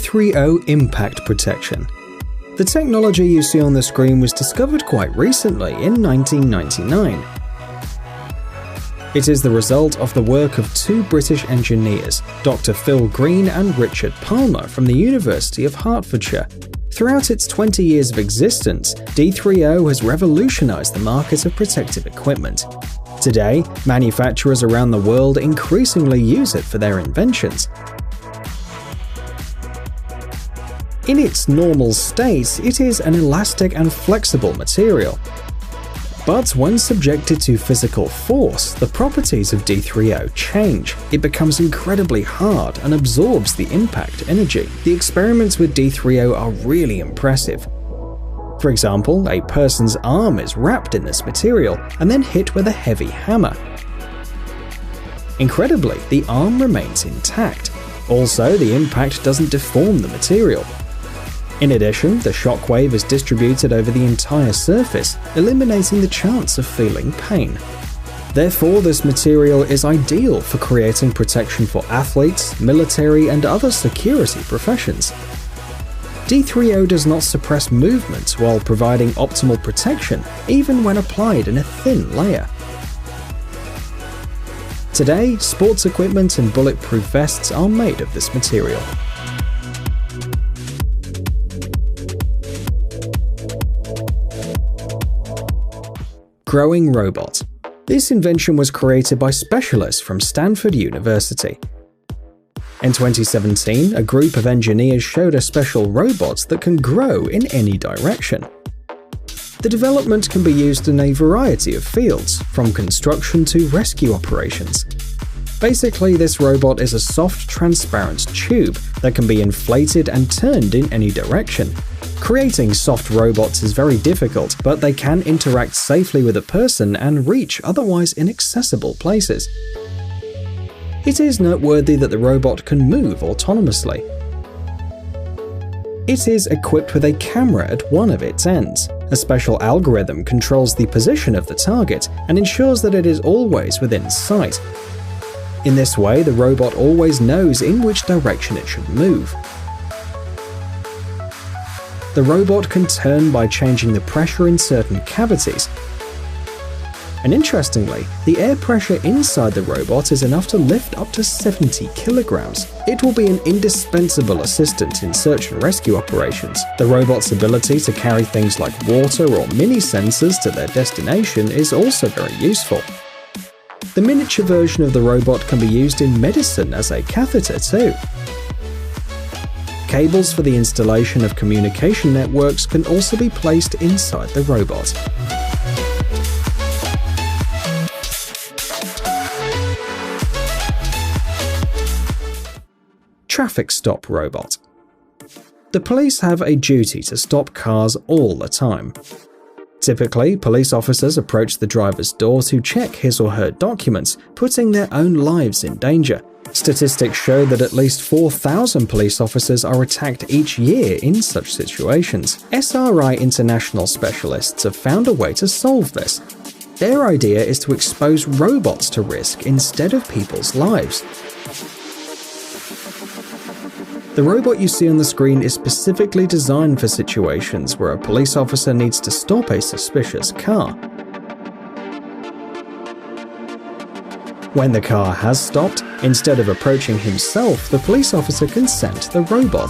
D30 Impact Protection. The technology you see on the screen was discovered quite recently in 1999. It is the result of the work of two British engineers, Dr. Phil Green and Richard Palmer from the University of Hertfordshire. Throughout its 20 years of existence, D30 has revolutionized the market of protective equipment. Today, manufacturers around the world increasingly use it for their inventions. In its normal state, it is an elastic and flexible material. But when subjected to physical force, the properties of D30 change. It becomes incredibly hard and absorbs the impact energy. The experiments with D30 are really impressive. For example, a person's arm is wrapped in this material and then hit with a heavy hammer. Incredibly, the arm remains intact. Also, the impact doesn't deform the material. In addition, the shockwave is distributed over the entire surface, eliminating the chance of feeling pain. Therefore, this material is ideal for creating protection for athletes, military, and other security professions. D30 does not suppress movement while providing optimal protection, even when applied in a thin layer. Today, sports equipment and bulletproof vests are made of this material. Growing robot. This invention was created by specialists from Stanford University. In 2017, a group of engineers showed a special robot that can grow in any direction. The development can be used in a variety of fields, from construction to rescue operations. Basically, this robot is a soft, transparent tube that can be inflated and turned in any direction. Creating soft robots is very difficult, but they can interact safely with a person and reach otherwise inaccessible places. It is noteworthy that the robot can move autonomously. It is equipped with a camera at one of its ends. A special algorithm controls the position of the target and ensures that it is always within sight. In this way, the robot always knows in which direction it should move. The robot can turn by changing the pressure in certain cavities. And interestingly, the air pressure inside the robot is enough to lift up to 70 kilograms. It will be an indispensable assistant in search and rescue operations. The robot's ability to carry things like water or mini sensors to their destination is also very useful. The miniature version of the robot can be used in medicine as a catheter too. Cables for the installation of communication networks can also be placed inside the robot. Traffic stop robot. The police have a duty to stop cars all the time. Typically, police officers approach the driver's door to check his or her documents, putting their own lives in danger. Statistics show that at least 4,000 police officers are attacked each year in such situations. SRI International specialists have found a way to solve this. Their idea is to expose robots to risk instead of people's lives. The robot you see on the screen is specifically designed for situations where a police officer needs to stop a suspicious car. When the car has stopped, instead of approaching himself, the police officer can send the robot.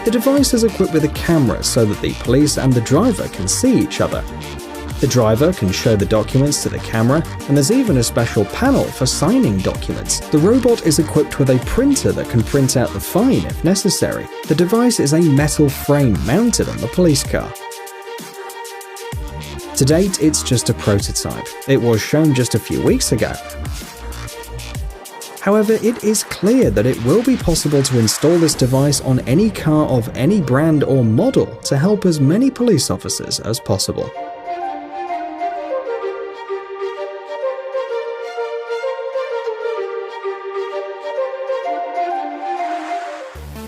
The device is equipped with a camera so that the police and the driver can see each other. The driver can show the documents to the camera, and there's even a special panel for signing documents. The robot is equipped with a printer that can print out the fine if necessary. The device is a metal frame mounted on the police car. To date, it's just a prototype. It was shown just a few weeks ago. However, it is clear that it will be possible to install this device on any car of any brand or model to help as many police officers as possible.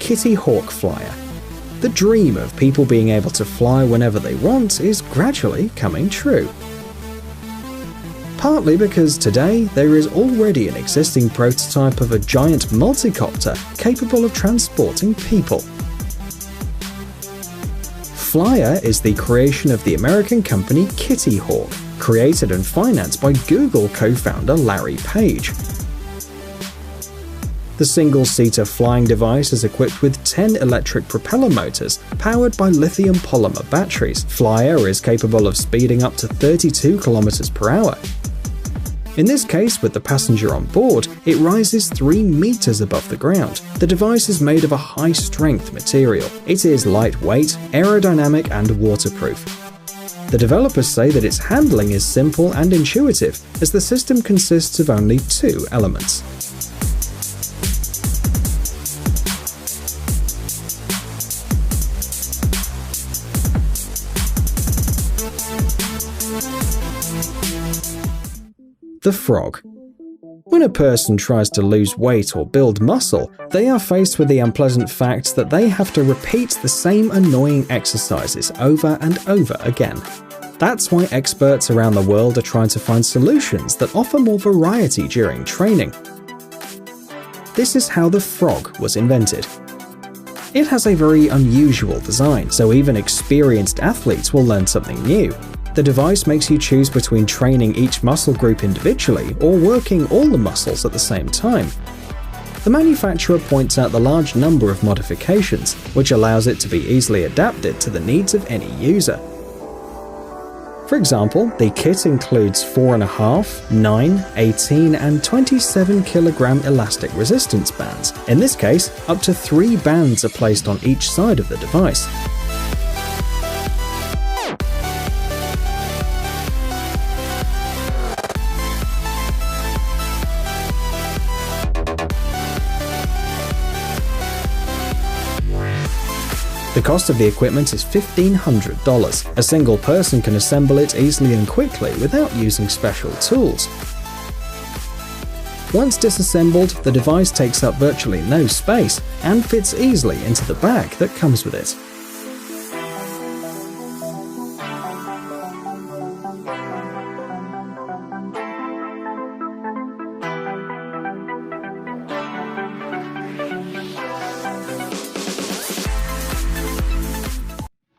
Kitty Hawk Flyer. The dream of people being able to fly whenever they want is gradually coming true. Partly because today there is already an existing prototype of a giant multicopter capable of transporting people. Flyer is the creation of the American company Kitty Hawk, created and financed by Google co-founder Larry Page. The single-seater flying device is equipped with 10 electric propeller motors powered by lithium polymer batteries. Flyer is capable of speeding up to 32 km per hour. In this case, with the passenger on board, it rises 3 meters above the ground. The device is made of a high-strength material. It is lightweight, aerodynamic, and waterproof. The developers say that its handling is simple and intuitive, as the system consists of only 2 elements. The frog. When a person tries to lose weight or build muscle, they are faced with the unpleasant fact that they have to repeat the same annoying exercises over and over again. That's why experts around the world are trying to find solutions that offer more variety during training. This is how the frog was invented. It has a very unusual design, so even experienced athletes will learn something new. The device makes you choose between training each muscle group individually or working all the muscles at the same time. The manufacturer points out the large number of modifications, which allows it to be easily adapted to the needs of any user. For example, the kit includes 4.5, 9, 18, and 27 kilogram elastic resistance bands. In this case, up to 3 bands are placed on each side of the device. The cost of the equipment is $1,500. A single person can assemble it easily and quickly without using special tools. Once disassembled, the device takes up virtually no space and fits easily into the bag that comes with it.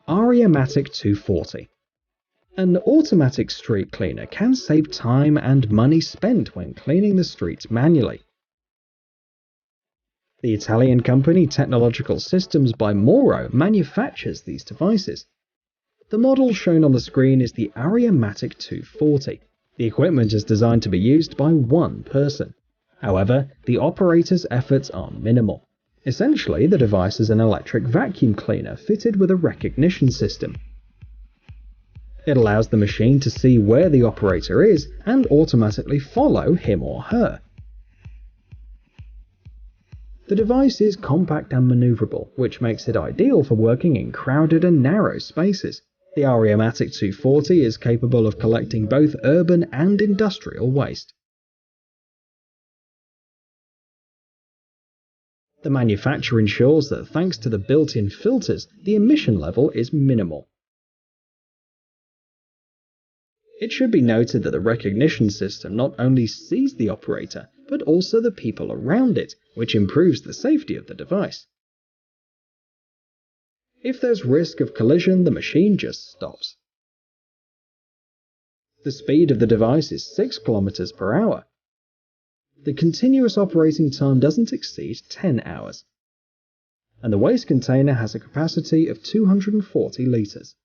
Ariamatic 240. An automatic street cleaner can save time and money spent when cleaning the streets manually. The Italian company Technological Systems by Moro manufactures these devices. The model shown on the screen is the Ariamatic 240. The equipment is designed to be used by 1 person. However, the operator's efforts are minimal. Essentially, the device is an electric vacuum cleaner fitted with a recognition system. It allows the machine to see where the operator is and automatically follow him or her. The device is compact and maneuverable, which makes it ideal for working in crowded and narrow spaces. The Ariamatic 240 is capable of collecting both urban and industrial waste. The manufacturer ensures that thanks to the built-in filters, the emission level is minimal. It should be noted that the recognition system not only sees the operator, but also the people around it, which improves the safety of the device. If there's risk of collision, the machine just stops. The speed of the device is 6 km per hour. The continuous operating time doesn't exceed 10 hours. And the waste container has a capacity of 240 litres.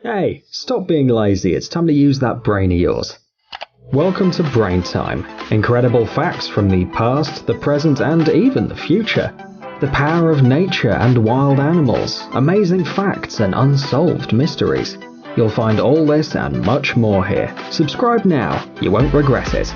Hey, stop being lazy, it's time to use that brain of yours. Welcome to Brain Time. Incredible facts from the past, the present, and even the future. The power of nature and wild animals, amazing facts and unsolved mysteries. You'll find all this and much more here. Subscribe now, you won't regret it.